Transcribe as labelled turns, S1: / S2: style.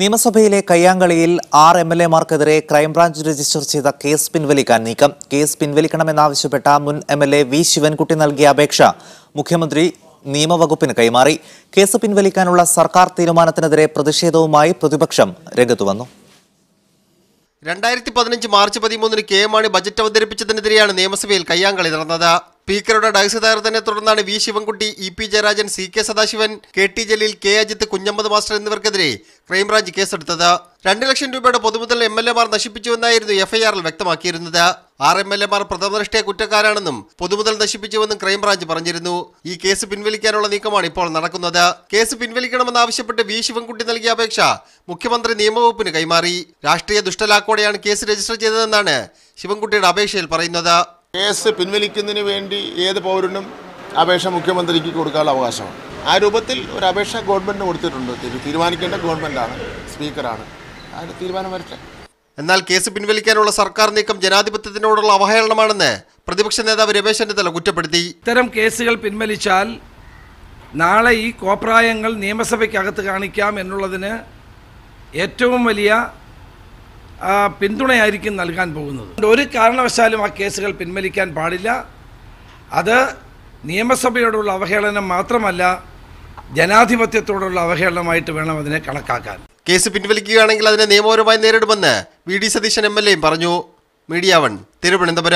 S1: നിയമസഭയിലെ കയ്യാങ്കളിയിൽ 6 എംഎൽഎമാർക്കെതിരെ crime branch register ചെയ്ത case പിൻവലിക്കാൻ നീക്കം. കേസ് പിൻവലിക്കണമെന്നാവശ്യപ്പെട്ട മുൻ എംഎൽഎ വി ശിവൻകുട്ടി നൽകിയ അപേക്ഷ മുഖ്യമന്ത്രി നിയമവകുപ്പിന് കൈമാറി. കേസ് പിൻവലിക്കാനുള്ള സർക്കാർ തീരുമാനത്തിനെതിരെ പ്രതിഷേധവുമായി പ്രതിപക്ഷം രംഗത്തുവന്നു.
S2: 2015 മാർച്ച് 13 കെ മാണി ബജറ്റ് അവതരിപ്പിച്ചതിനെതിരെയാണ് നിയമസഭയിൽ കയ്യാങ്കളി നടന്നത്. സ്പീക്കറുടെ ഡയസ് തകർത്തതിനെ തുടർന്നാണ് V Sivankutty, E P Jayarajan, C K Sadasivan, K T Jaleel, K Ajith, Kunhammed master എന്നിവർക്കെതിരെ ക്രൈംബ്രാഞ്ച് കേസെടുത്തത്. 2 ലക്ഷം രൂപയുടെ പൊതുമുതൽ എംഎൽഎമാർ നശിപ്പിച്ചുവെന്നായിരുന്നു എഫ്ഐആറിൽ വ്യക്തമാക്കിയിരുന്നത്. 6 എംഎൽഎമാർ പ്രഥമദൃഷ്ട്യാ കുറ്റക്കാരാണെന്നും പൊതുമുതൽ നശിപ്പിച്ചുവെന്നും ക്രൈംബ്രാഞ്ച് പറഞ്ഞിരുന്നു. ഈ കേസ് പിൻവലിക്കാനുള്ള നീക്കമാണ് ഇപ്പോൾ നടക്കുന്നത്. കേസ് പിൻവലിക്കണമെന്നാവശ്യപ്പെട്ട് വി ശിവൻകുട്ടി നൽകിയ അപേക്ഷ മുഖ്യമന്ത്രി നിയമവകുപ്പിന് കൈമാറി. രാഷ്ട്രീയ ദുഷ്ടലാക്കോടെയാണ് കേസ് രജിസ്റ്റർ ചെയ്തതെന്നാണ് ശിവൻകുട്ടിയുടെ അപേക്ഷയിൽ പറയുന്നത്.
S3: കേസ് പിൻവലിക്കുന്നതിന് വേണ്ടി ഏത് പൗരനും അപേക്ഷ മുഖ്യമന്ത്രിക്ക് കൊടുക്കാനുള്ള അവകാശമാണ്. ആ രൂപത്തിൽ ഒരു അപേക്ഷ ഗവൺമെന്റിന് കൊടുത്തിട്ടുണ്ട്. തീരുമാനിക്കേണ്ട ഗവൺമെന്റാണ്, സ്പീക്കറാണ്. അതിന് തീരുമാനം വരട്ടെ.
S2: എന്നാൽ കേസ് പിൻവലിക്കാനുള്ള സർക്കാർ നീക്കം ജനാധിപത്യത്തിനോടുള്ള അവഹേളനമാണെന്ന് പ്രതിപക്ഷ നേതാവ് രമേശ് ചെന്നിത്തല കുറ്റപ്പെടുത്തി.
S4: ഇത്തരം കേസുകൾ പിൻവലിച്ചാൽ നാളെ ഈ കോപ്രായങ്ങൾ നിയമസഭയ്ക്കകത്ത് കാണിക്കാം എന്നുള്ളതിന് ഏറ്റവും വലിയ പിന്തുണയായിരിക്കും നൽകാൻ പോകുന്നത്. ഒരു കാരണവശാലും ആ കേസുകൾ പിൻവലിക്കാൻ പാടില്ല. അത് നിയമസഭയോടുള്ള അവഹേളനം മാത്രമല്ല, ജനാധിപത്യത്തോടുള്ള അവഹേളനമായിട്ട് വേണം അതിനെ കണക്കാക്കാൻ.
S2: കേസ് പിൻവലിക്കുകയാണെങ്കിൽ അതിനെ നിയമപരമായി നേരിടുമെന്ന് വി ഡി സതീശൻ എംഎൽഎയും പറഞ്ഞു. മീഡിയ 1 തിരുവനന്തപുരം.